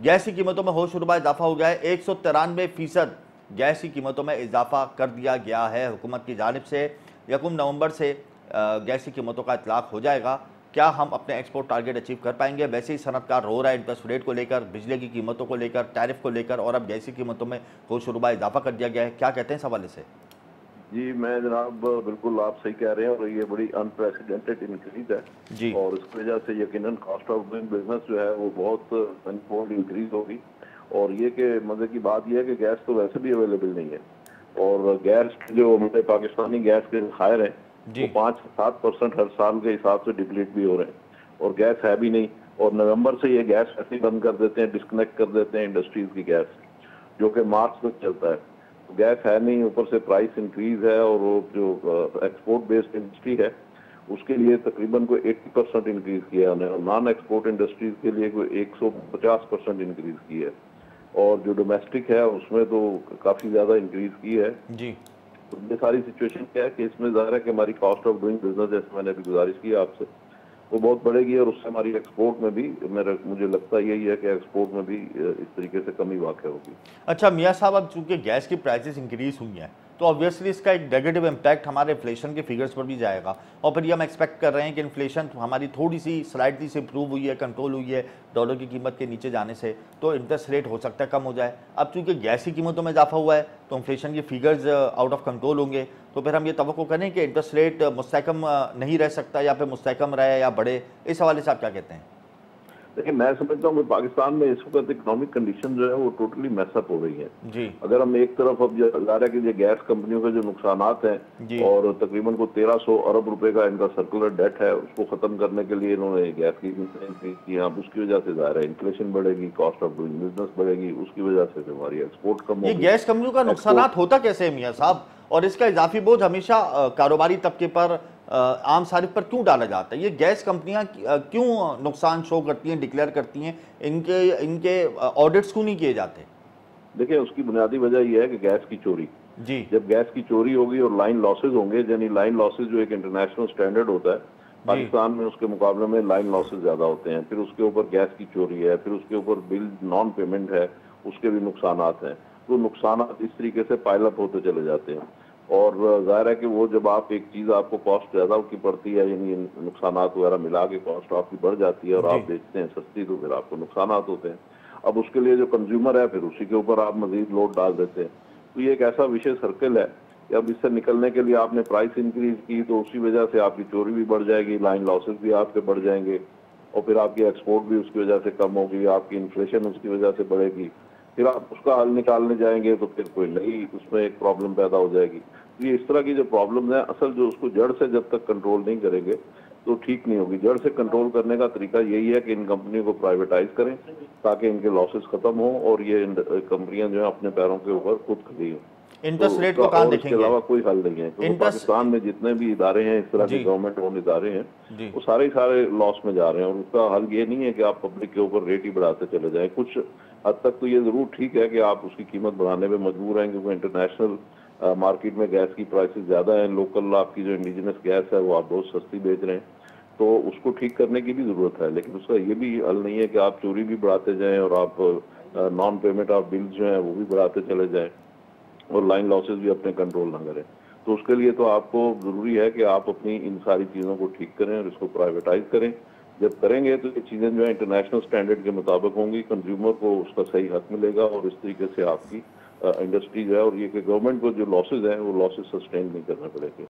Gas की कीमतों में होशरुबा इजाफा हो गया है। 193% गैस की कीमतों में इजाफा कर दिया गया है हुकूमत की जानिब से। 1 नवंबर से गैस की कीमतों का इतलाक हो जाएगा। क्या हम अपने एक्सपोर्ट टारगेट अचीव कर पाएंगे? वैसे ही सनतकार रो रहा है इंटरेस्ट रेट को लेकर, बिजली की कीमतों को लेकर, टैरिफ को लेकर, और अब गैस की कीमतों में होशरुबा इजाफा कर दिया गया है। क्या कहते हैं इस हवाले से? जी, मैं जनाब बिल्कुल आप सही कह रहे हैं और ये बड़ी अनप्रेसिडेंटेड इंक्रीज है। जी। और इस वजह से यकीनन कॉस्ट ऑफ डूइंग बिजनेस जो है वो बहुत टेनफोल्ड इंक्रीज होगी। और ये कि मजे की बात यह है कि गैस तो वैसे भी अवेलेबल नहीं है। और गैस जो हमारे पाकिस्तानी गैस के जखायर हैं वो जी। 5 से 7% हर साल के हिसाब से डिप्लीट भी हो रहे हैं और गैस है भी नहीं। और नवंबर से ये गैस ऐसे ही बंद कर देते हैं, डिस्कनेक्ट कर देते हैं इंडस्ट्रीज की गैस, जो कि मार्च तक चलता है। तो गैस है नहीं, ऊपर से प्राइस इंक्रीज है और वो जो एक्सपोर्ट बेस्ड इंडस्ट्री है उसके लिए तकरीबन कोई 80% इंक्रीज किया है और नॉन एक्सपोर्ट इंडस्ट्रीज के लिए कोई 150% इंक्रीज की है। और जो डोमेस्टिक है उसमें तो काफी ज्यादा इंक्रीज की है। जी। तो ये सारी सिचुएशन क्या है कि इसमें ज़ाहिर है कि हमारी कॉस्ट ऑफ डूइंग बिजनेस, जैसे मैंने अभी गुजारिश की आपसे, वो बहुत बढ़ेगी और उससे हमारी एक्सपोर्ट में भी मुझे लगता यही है कि एक्सपोर्ट में भी इस तरीके से कमी वाक़ होगी। अच्छा मियाँ साहब, अब चूंकि गैस की प्राइसेस इंक्रीज हुई हैं तो ऑब्वियसली इसका एक नेगेटिव इम्पैक्ट हमारे इन्फ्लेशन के फिगर्स पर भी जाएगा, और फिर ये हम एक्सपेक्ट कर रहे हैं कि इन्फ्लेशन हमारी थोड़ी सी स्लाइटली से इंप्रूव हुई है, कंट्रोल हुई है डॉलर की कीमत के नीचे जाने से, तो इंटरेस्ट रेट हो सकता है कम हो जाए। अब चूंकि गैस की कीमतों में इजाफा हुआ है तो इन्फ्लेशन के फिगर्स आउट ऑफ कंट्रोल होंगे, तो फिर हम ये तवक्को करें कि इंटरेस्ट रेट मुस्तहकम नहीं रह सकता या फिर मुस्तहकम रहे या बढ़े। इस हवाले से आप क्या कहते हैं? देखिए, मैं समझता हूँ कि पाकिस्तान में इस वक्त इकोनॉमिक कंडीशन जो है वो टोटली मैसअप हो रही है। जी। अगर हम एक तरफ अब ज़ाहिर है कि ये गैस कंपनियों के जो नुकसानात हैं जी। और तकरीबन को 1300 अरब रुपए का इनका सर्कुलर डेट है, उसको खत्म करने के लिए इन्होंने गैस की कीमतें इंक्रीज की। अब उसकी वजह से ज़ाहिर है इन्फ्लेशन बढ़ेगी, कॉस्ट ऑफ डूइंग बिजनेस बढ़ेगी, उसकी वजह से फिर हमारी एक्सपोर्ट कम ये होगी। गैस कंपनियों का नुकसानात होता कैसे है मियाँ साहब, और इसका इजाफी बोझ हमेशा कारोबारी तबके पर, आम सारिफ पर क्यों डाला जाता है? ये गैस कंपनियां क्यों नुकसान शो करती हैं, डिक्लेयर करती हैं? इनके इनके ऑडिट्स क्यों नहीं किए जाते? देखिए, उसकी बुनियादी वजह यह है कि गैस की चोरी। जी। जब गैस की चोरी होगी और लाइन लॉसेज होंगे, यानी लाइन लॉसेज जो एक इंटरनेशनल स्टैंडर्ड होता है, जी। पाकिस्तान में उसके मुकाबले में लाइन लॉसेज ज्यादा होते हैं। फिर उसके ऊपर गैस की चोरी है, फिर उसके ऊपर बिल नॉन पेमेंट है, उसके भी नुकसानात हैं। तो नुकसानात इस तरीके से पाइल अप होते चले जाते हैं। और जाहिर है कि वो जब आप एक चीज आपको कॉस्ट ज्यादा की पड़ती है, यानी नुकसानात वगैरह मिला के कॉस्ट आपकी बढ़ जाती है और जी। आप बेचते हैं सस्ती, तो फिर आपको नुकसानात होते हैं। अब उसके लिए जो कंज्यूमर है फिर उसी के ऊपर आप मजीद लोड डाल देते हैं। तो ये एक ऐसा विशेष सर्कल है कि अब इससे निकलने के लिए आपने प्राइस इंक्रीज की तो उसी वजह से आपकी चोरी भी बढ़ जाएगी, लाइन लॉसेस भी आपके बढ़ जाएंगे और फिर आपकी एक्सपोर्ट भी उसकी वजह से कम होगी, आपकी इन्फ्लेशन उसकी वजह से बढ़ेगी। फिर आप उसका हल निकालने जाएंगे तो फिर कोई नई उसमें एक प्रॉब्लम पैदा हो जाएगी। तो ये इस तरह की जो प्रॉब्लम है, असल जो उसको जड़ से जब तक कंट्रोल नहीं करेंगे तो ठीक नहीं होगी। जड़ से कंट्रोल करने का तरीका यही है कि इन कंपनियों को प्राइवेटाइज करें ताकि इनके लॉसेस खत्म हो और ये कंपनियां जो है अपने पैरों के ऊपर खुद खड़ी हो। तो इंटरेस्ट रेट उसका को कहाँ और इसके देखेंगे? अलावा कोई हल नहीं है, क्योंकि इंटरेस्ट। पाकिस्तान में जितने भी इदारे हैं इस तरह के जी। गवर्नमेंट ओन इदारे हैं जी। वो सारे सारे लॉस में जा रहे हैं। और उसका हल ये नहीं है कि आप पब्लिक के ऊपर रेट ही बढ़ाते चले जाएं। कुछ हद तक तो ये जरूर ठीक है कि आप उसकी कीमत बढ़ाने में मजबूर हैं, क्योंकि इंटरनेशनल मार्केट में गैस की प्राइसेस ज्यादा है, लोकल आपकी जो इंडिजिनस गैस है वो आप बहुत सस्ती बेच रहे हैं, तो उसको ठीक करने की भी जरूरत है। लेकिन उसका ये भी हल नहीं है कि आप चोरी भी बढ़ाते जाएं और आप नॉन पेमेंट ऑफ बिल्स जो हैं वो भी बढ़ाते चले जाएं और लाइन लॉसेस भी अपने कंट्रोल ना करें। तो उसके लिए तो आपको जरूरी है कि आप अपनी इन सारी चीजों को ठीक करें और इसको प्राइवेटाइज करें। जब करेंगे तो ये चीजें जो है इंटरनेशनल स्टैंडर्ड के मुताबिक होंगी, कंज्यूमर को उसका सही हक मिलेगा और इस तरीके से आपकी इंडस्ट्री जो है और ये कि गवर्नमेंट को जो लॉसेज हैं वो लॉसेज सस्टेन नहीं करने पड़ेंगे।